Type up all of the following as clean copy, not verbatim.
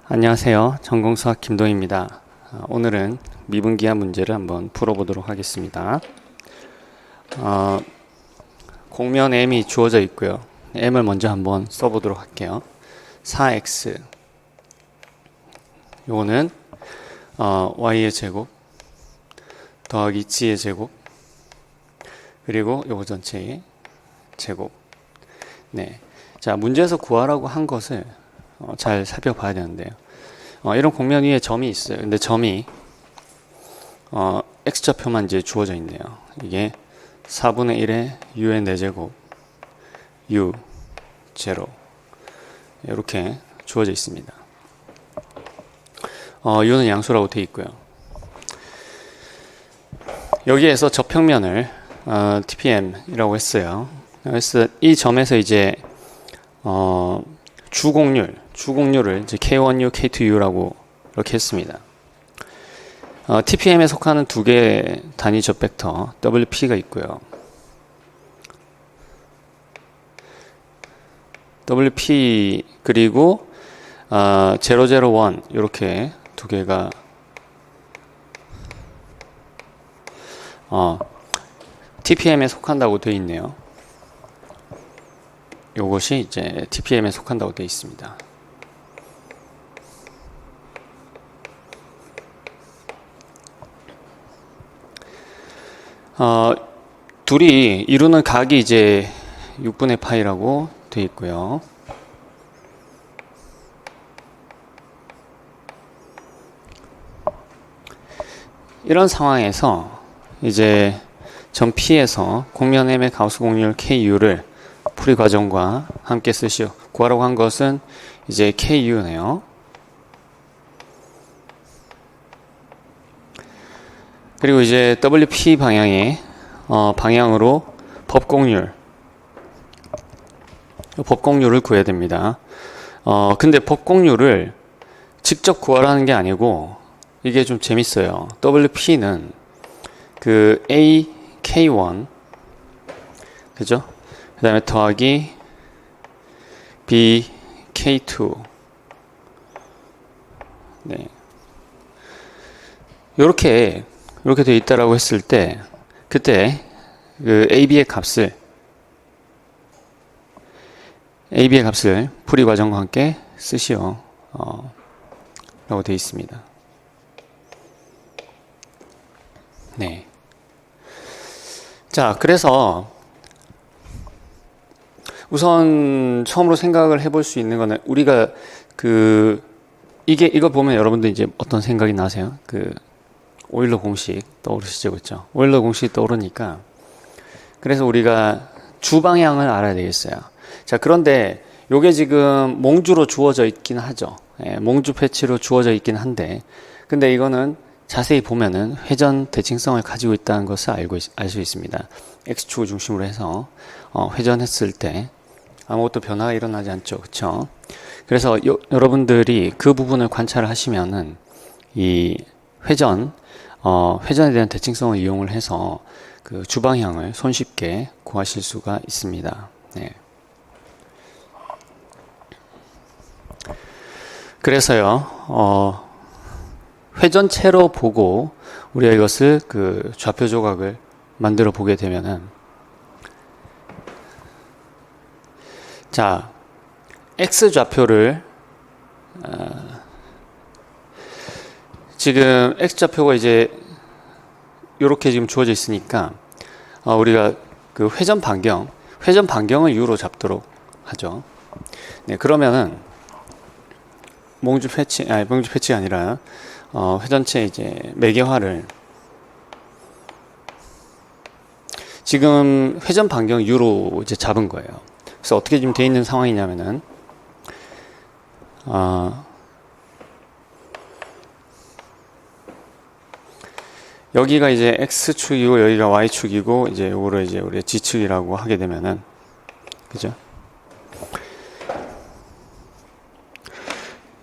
안녕하세요. 전공수학 김동희입니다. 오늘은 미분기하 문제를 한번 풀어보도록 하겠습니다. 공면 m이 주어져 있고요. m을 먼저 한번 써보도록 할게요. 4x 요거는 y의 제곱 더하기 g의 제곱 그리고 요거 전체의 제곱. 네. 자, 문제에서 구하라고 한 것을 잘 살펴봐야 되는데요. 이런 공면 위에 점이 있어요. 근데 점이 x좌표만 이제 주어져 있네요. 이게 4분의 1의 u의 4제곱 u 제로 이렇게 주어져 있습니다. u는 양수라고 되어 있고요. 여기에서 저평면을 TPM이라고 했어요. 그래서 이 점에서 이제 주공률을 이제 K1U, K2U라고 이렇게 했습니다. TPM에 속하는 두 개의 단위 접 벡터 WP가 있고요. WP 그리고 001 이렇게 두 개가 TPM에 속한다고 되어 있네요. 요것이 이제 TPM에 속한다고 되어 있습니다. 둘이 이루는 각이 이제 6분의 파이라고 되어 있고요. 이런 상황에서 이제 점 P에서 공면 M의 가우스 공률 KU를 풀이 과정과 함께 쓰시오. 구하라고 한 것은 이제 KU네요. 그리고 이제 WP 방향의 방향으로 법공률을 구해야 됩니다. 근데 법공률을 직접 구하라는 게 아니고 이게 좀 재밌어요. WP는 그 A K1 그죠? 그 다음에 더하기 B K2 네. 요렇게 되어 있다라고 했을 때 그때 그 AB의 값을 풀이 과정과 함께 쓰시오 라고 되어 있습니다. 네. 자, 그래서 우선 처음으로 생각을 해볼 수 있는 거는 우리가 이거 보면 여러분들 이제 어떤 생각이 나세요? 오일러 공식 떠오르시죠, 그렇죠? 오일러 공식 떠오르니까 그래서 우리가 주 방향을 알아야 되겠어요. 자, 그런데 요게 지금 몽주로 주어져 있긴 하죠. 몽주 패치로 주어져 있긴 한데, 근데 이거는 자세히 보면은 회전 대칭성을 가지고 있다는 것을 알 수 있습니다. x축을 중심으로 해서 회전했을 때 아무것도 변화가 일어나지 않죠, 그렇죠? 그래서 여러분들이 그 부분을 관찰을 하시면은 이 회전에 대한 대칭성을 이용을 해서 그 주방향을 손쉽게 구하실 수가 있습니다. 네. 그래서요, 회전체로 보고 우리가 이것을 그 좌표 조각을 만들어 보게 되면은 자, x 좌표를 지금 x좌표가 이제 이렇게 지금 주어져 있으니까 우리가 그 회전 반경을 u로 잡도록 하죠. 네, 그러면은 몽주 패치가 아니라 회전체 이제 매개화를 지금 회전 반경 u로 이제 잡은 거예요. 그래서 어떻게 지금 돼 있는 상황이냐면은 여기가 이제 x축이고 여기가 y축이고 이제 요거를 이제 우리 g축이라고 하게 되면은 그죠?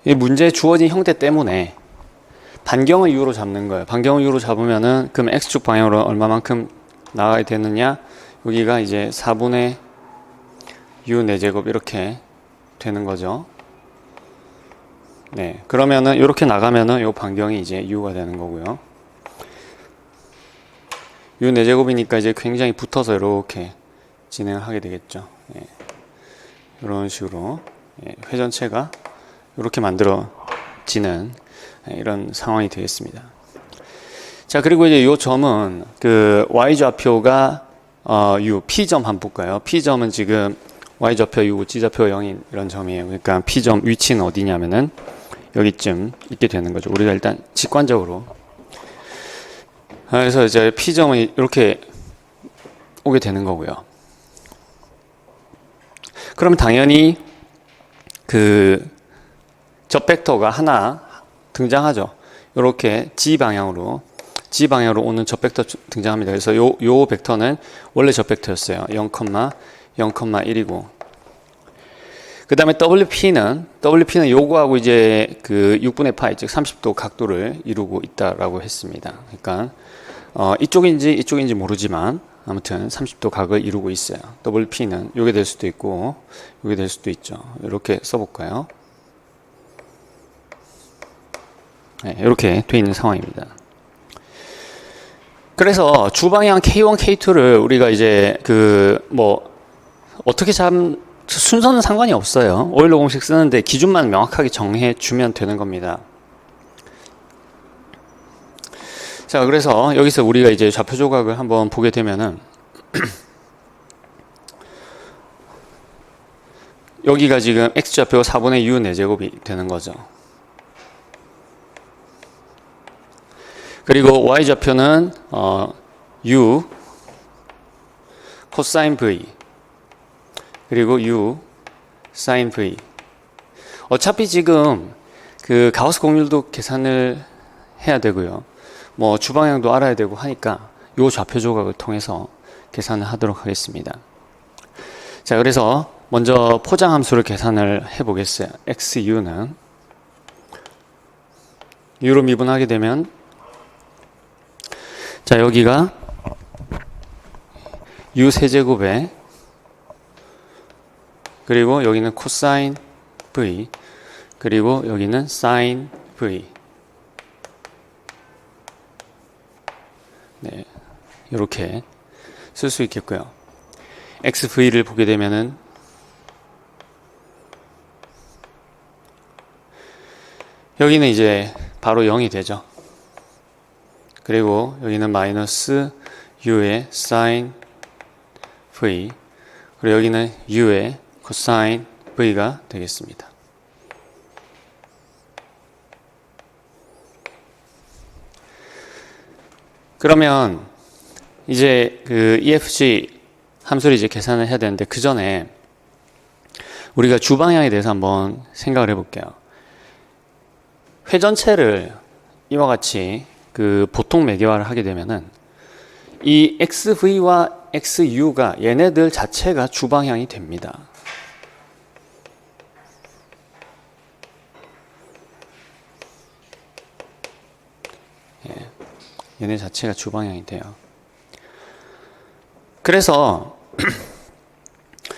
이 문제에 주어진 형태 때문에 반경을 u로 잡는 거예요. 반경을 u로 잡으면은 그럼 x축 방향으로 얼마만큼 나가야 되느냐? 여기가 이제 4분의 u 4제곱 이렇게 되는 거죠. 네, 그러면은 이렇게 나가면은 요 반경이 이제 u가 되는 거고요. u 4제곱이니까 이제 굉장히 붙어서 이렇게 진행을 하게 되겠죠. 예, 이런 식으로 회전체가 이렇게 만들어지는 이런 상황이 되겠습니다. 자, 그리고 이제 요 점은 그 y좌표가 u, p점 한번 볼까요? p점은 지금 y좌표 u, g좌표 0인 이런 점이에요. 그러니까 p점 위치는 어디냐면은 여기쯤 있게 되는 거죠. 우리가 일단 직관적으로. 그래서 이제 p점은 이렇게 오게 되는 거고요. 그럼 당연히 그 접 벡터가 하나 등장하죠. 이렇게 g 방향으로 오는 접 벡터 등장합니다. 그래서 요 벡터는 원래 접 벡터였어요. 0,1이고. 그 다음에 WP는 요거하고 이제 그 6분의 파이, 즉 30도 각도를 이루고 있다라고 했습니다. 그러니까, 이쪽인지 모르지만, 아무튼 30도 각을 이루고 있어요. WP는 요게 될 수도 있고, 요게 될 수도 있죠. 이렇게 써볼까요? 네, 이렇게 돼 있는 상황입니다. 그래서 주방향 K1, K2를 우리가 이제 어떻게 순서는 상관이 없어요. 오일러 공식 쓰는데 기준만 명확하게 정해 주면 되는 겁니다. 자, 그래서 여기서 우리가 이제 좌표 조각을 한번 보게 되면은 여기가 지금 x좌표가 4분의 u 4제곱이 되는 거죠. 그리고 y좌표는 u 코사인 v 그리고 u 사인 v. 어차피 지금 그 가우스 공률도 계산을 해야 되고요. 뭐 주방향도 알아야 되고 하니까 요 좌표 조각을 통해서 계산을 하도록 하겠습니다. 자, 그래서 먼저 포장 함수를 계산을 해 보겠어요. xu는 u로 미분하게 되면, 자, 여기가 u 세제곱에, 그리고 여기는 코사인 v, 그리고 여기는 사인 v. 네, 이렇게 쓸 수 있겠고요. xv를 보게 되면은 여기는 이제 바로 0이 되죠. 그리고 여기는 마이너스 u의 사인 v, 그리고 여기는 u의 코사인 v가 되겠습니다. 그러면 이제 그 EFG 함수를 이제 계산을 해야 되는데, 그 전에 우리가 주방향에 대해서 한번 생각을 해볼게요. 회전체를 이와 같이 그 보통 매개화를 하게 되면은 이 XV와 XU가 얘네들 자체가 주방향이 됩니다. 얘네 자체가 주방향이 돼요. 그래서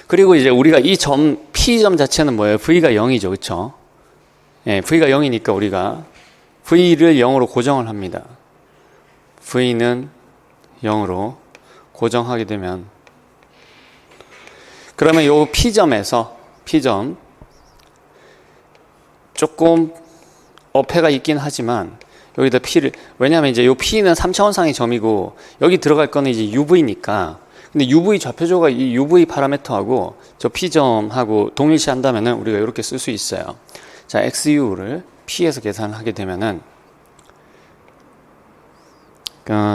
그리고 이제 우리가 이 점 P점 자체는 뭐예요? V가 0이죠. 그렇죠? 예, V가 0이니까 우리가 V를 0으로 고정을 합니다. V는 0으로 고정하게 되면, 그러면 요 P점에서 P점 조금 어폐가 있긴 하지만 여기다 P를, 왜냐하면 이제 요 P는 3차원상의 점이고 여기 들어갈 거는 이제 UV니까, 근데 UV 좌표조가 이 UV 파라미터하고 저 P점하고 동일시 한다면은 우리가 이렇게 쓸 수 있어요. 자, XU를 P에서 계산을 하게 되면은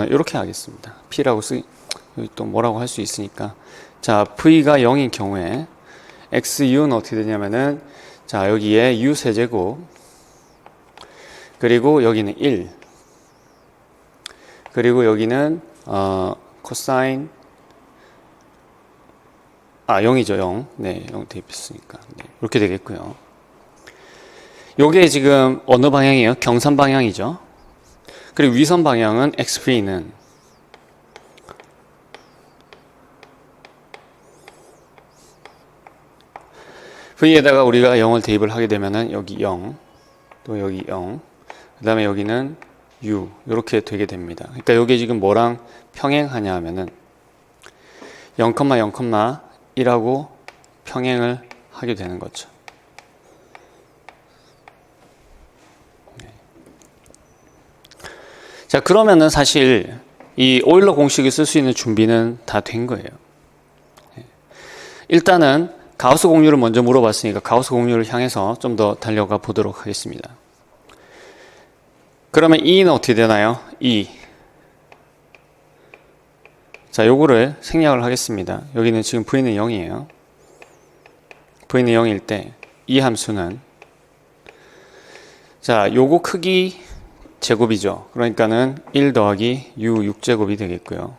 이렇게 하겠습니다. P라고 여기 또 뭐라고 할 수 있으니까, 자, V가 0인 경우에 XU는 어떻게 되냐면은, 자, 여기에 U 세제곱, 그리고 여기는 1, 그리고 여기는 코사인 0이죠. 0. 네, 0 대입했으니까. 네, 이렇게 되겠고요. 요게 지금 어느 방향이에요? 경선 방향이죠. 그리고 위선 방향은 XV는 V에다가 우리가 0을 대입을 하게 되면은 여기 0, 또 여기 0, 그 다음에 여기는 u 이렇게 되게 됩니다. 그러니까 여기 지금 뭐랑 평행하냐 하면은 0,0,1하고 평행을 하게 되는 거죠. 자, 그러면은 사실 이 오일러 공식을 쓸 수 있는 준비는 다 된 거예요. 일단은 가우스 공률을 먼저 물어봤으니까 가우스 공률을 향해서 좀 더 달려가 보도록 하겠습니다. 그러면 E는 어떻게 되나요? E. 자, 요거를 생략을 하겠습니다. 여기는 지금 V는 0이에요. V는 0일 때 이 함수는 자, 요거 크기 제곱이죠. 그러니까는 1 더하기 U 6제곱이 되겠고요.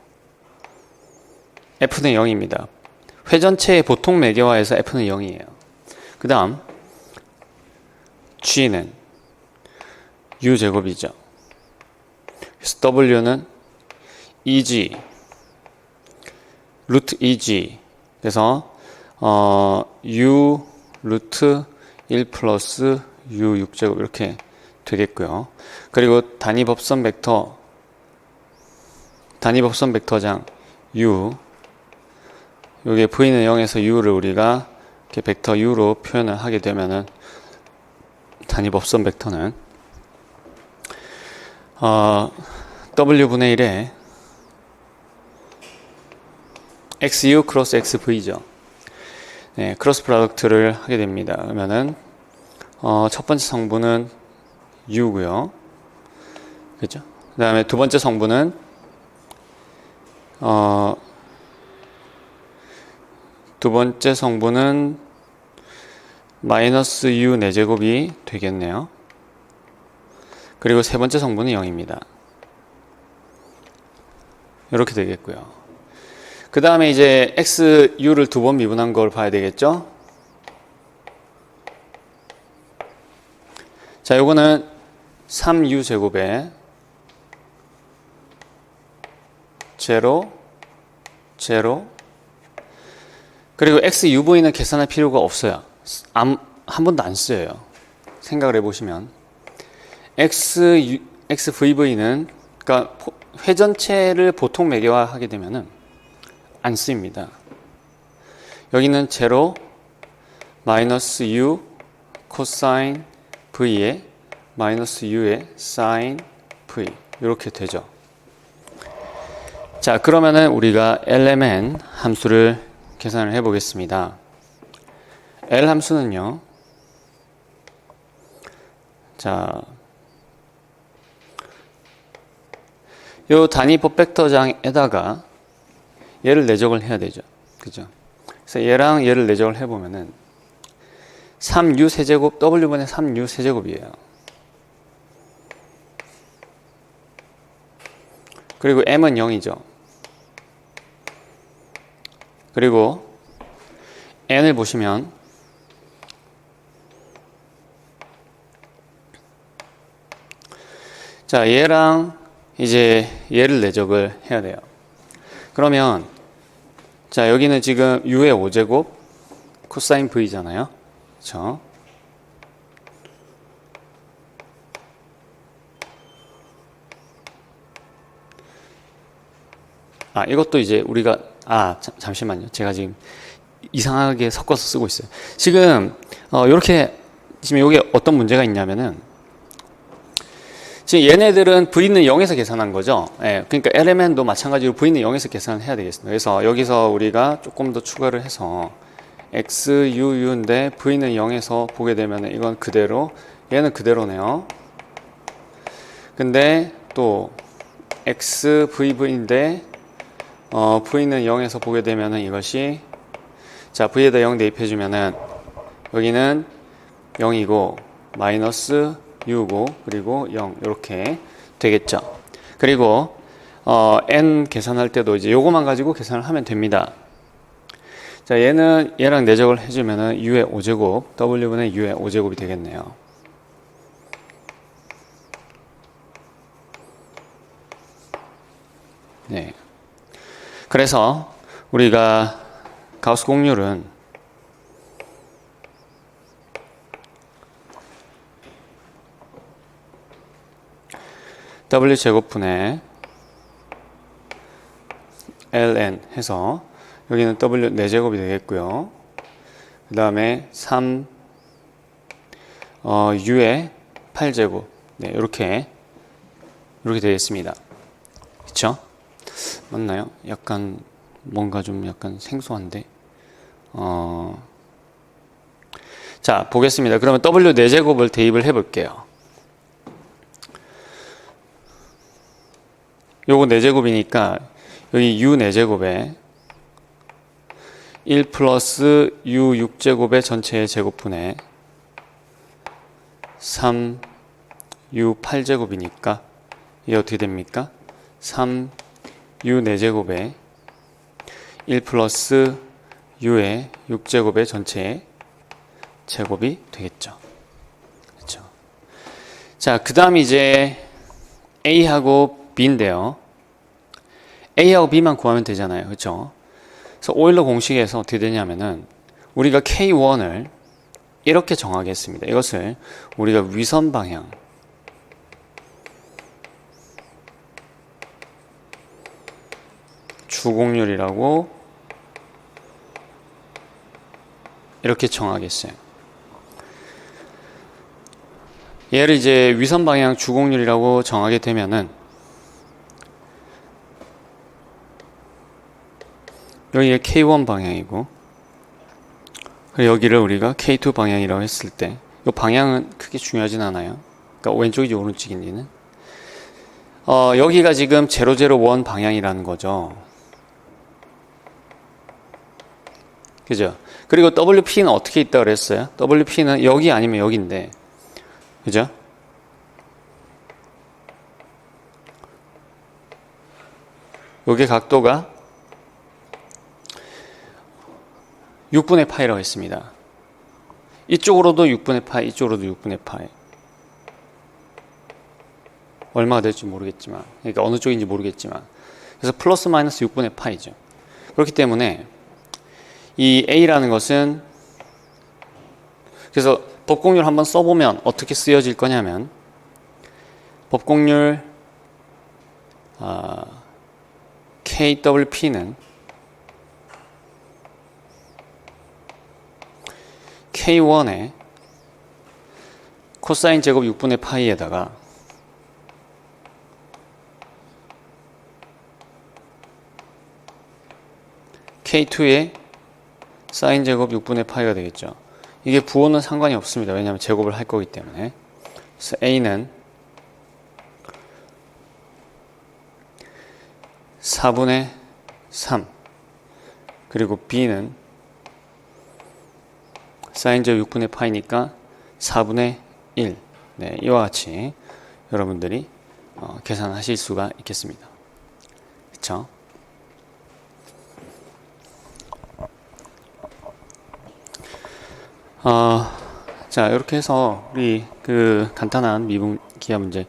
F는 0입니다. 회전체의 보통 매개화에서 F는 0이에요. 그 다음 G는 U제곱이죠. 그래서 W는 EG 루트 EG 그래서 U 루트 1 플러스 U 6제곱 이렇게 되겠고요. 그리고 단위법선 벡터장 U 여기에 V는 0에서 U를 우리가 이렇게 벡터 U로 표현을 하게 되면은 단위법선 벡터는 W분의 1에 XU 크로스 XV죠. 네, 크로스 프로덕트를 하게 됩니다. 그러면은 첫 번째 성분은 U고요. 그죠? 그 다음에 두 번째 성분은 마이너스 U 4제곱이 되겠네요. 그리고 세 번째 성분은 0입니다. 이렇게 되겠고요. 그 다음에 이제 XU를 두 번 미분한 걸 봐야 되겠죠? 자, 요거는 3U 제곱에 0, 0 그리고 XUV는 계산할 필요가 없어요. 한 번도 안 쓰여요. 생각을 해보시면 XVV는 그러니까 회전체를 보통 매개화하게 되면은 안 쓰입니다. 여기는 0 마이너스 U 코사인 V에 마이너스 U의 사인 V 이렇게 되죠. 자, 그러면은 우리가 LMN 함수를 계산을 해 보겠습니다. L 함수는요. 자, 요 단위법 벡터장에다가 얘를 내적을 해야 되죠. 그죠? 그래서 얘랑 얘를 내적을 해 보면은 3U 세제곱 W분의 3U 세제곱이에요. 그리고 M은 0이죠. 그리고 N을 보시면 자, 얘랑 이제 얘를 내적을 해야 돼요. 그러면 자, 여기는 지금 U의 5제곱 코사인 V잖아요. 그렇죠? 이것도 이제 우리가 잠시만요. 제가 지금 이상하게 섞어서 쓰고 있어요. 지금 이렇게 지금 여기 어떤 문제가 있냐면은 지금 얘네들은 V는 0에서 계산한 거죠. 예, 그러니까 LMN도 마찬가지로 V는 0에서 계산을 해야 되겠습니다. 그래서 여기서 우리가 조금 더 추가를 해서 XUU인데 V는 0에서 보게 되면 이건 그대로 얘는 그대로네요. 근데 또 XVV인데 V는 0에서 보게 되면은 이것이 자 V에다 0 대입해주면은 여기는 0이고 마이너스 U고 그리고 0 이렇게 되겠죠. 그리고 N 계산할 때도 이제 요거만 가지고 계산을 하면 됩니다. 자, 얘는 얘랑 내적을 해주면은 U의 5제곱 W분의 U의 5제곱이 되겠네요. 네. 그래서 우리가 가우스 공률은 W 제곱분의 ln 해서 여기는 W 4제곱이 되겠고요. 그 다음에 3 U의 8제곱. 네, 이렇게 되겠습니다. 그쵸? 맞나요? 약간 뭔가 좀 약간 생소한데. 자, 보겠습니다. 그러면 W 4제곱을 대입을 해 볼게요. 요거 4제곱이니까 여기 U 4제곱에 1 플러스 U 6제곱의 전체의 제곱분의 3 U 8제곱이니까 이게 어떻게 됩니까? 3 U 4제곱에 1 플러스 U의 6제곱의 전체의 제곱이 되겠죠. 그렇죠. 자, 그 다음 이제 A하고 B인데요. A하고 B만 구하면 되잖아요. 그렇죠? 그래서 오일러 공식에서 어떻게 되냐면은 우리가 K1을 이렇게 정하겠습니다. 이것을 우리가 위선 방향 주곡률이라고 이렇게 정하겠어요. 얘를 이제 위선 방향 주곡률이라고 정하게 되면은 여기가 K1 방향이고 여기를 우리가 K2 방향이라고 했을 때 이 방향은 크게 중요하진 않아요. 그러니까 왼쪽인지 오른쪽인지는 여기가 지금 001 방향이라는 거죠. 그죠? 그리고 WP는 어떻게 있다고 그랬어요? WP는 여기 아니면 여기인데 그죠? 여기 각도가 6분의 파이라고 했습니다. 이쪽으로도 6분의 파이, 이쪽으로도 6분의 파이. 얼마가 될지 모르겠지만, 그러니까 어느 쪽인지 모르겠지만, 그래서 플러스 마이너스 6분의 파이죠. 그렇기 때문에 이 A라는 것은 그래서 법공률 한번 써보면 어떻게 쓰여질 거냐면 법공률 KWP는 K1의 코사인 제곱 6분의 파이에다가 K2의 사인 제곱 6분의 파이가 되겠죠. 이게 부호는 상관이 없습니다. 왜냐하면 제곱을 할 거기 때문에. 그래서 A는 4분의 3 그리고 B는 사인 제곱 6분의 파이니까 4분의 1. 네, 이와 같이 여러분들이 계산하실 수가 있겠습니다. 그렇죠? 자, 이렇게 해서 우리 그 간단한 미분 기하 문제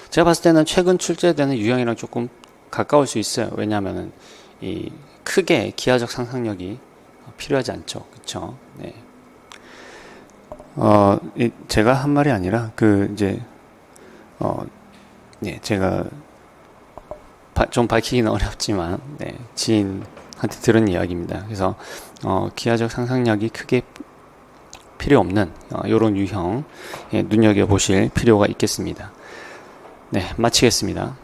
제가 봤을 때는 최근 출제되는 유형이랑 조금 가까울 수 있어요. 왜냐하면은 이 크게 기하적 상상력이 필요하지 않죠. 그렇죠? 네. 제가 한 말이 아니라 네, 제가 좀 밝히기는 어렵지만 네, 지인한테 들은 이야기입니다. 그래서 기하적 상상력이 크게 필요 없는 이런 유형 눈여겨보실 필요가 있겠습니다. 네, 마치겠습니다.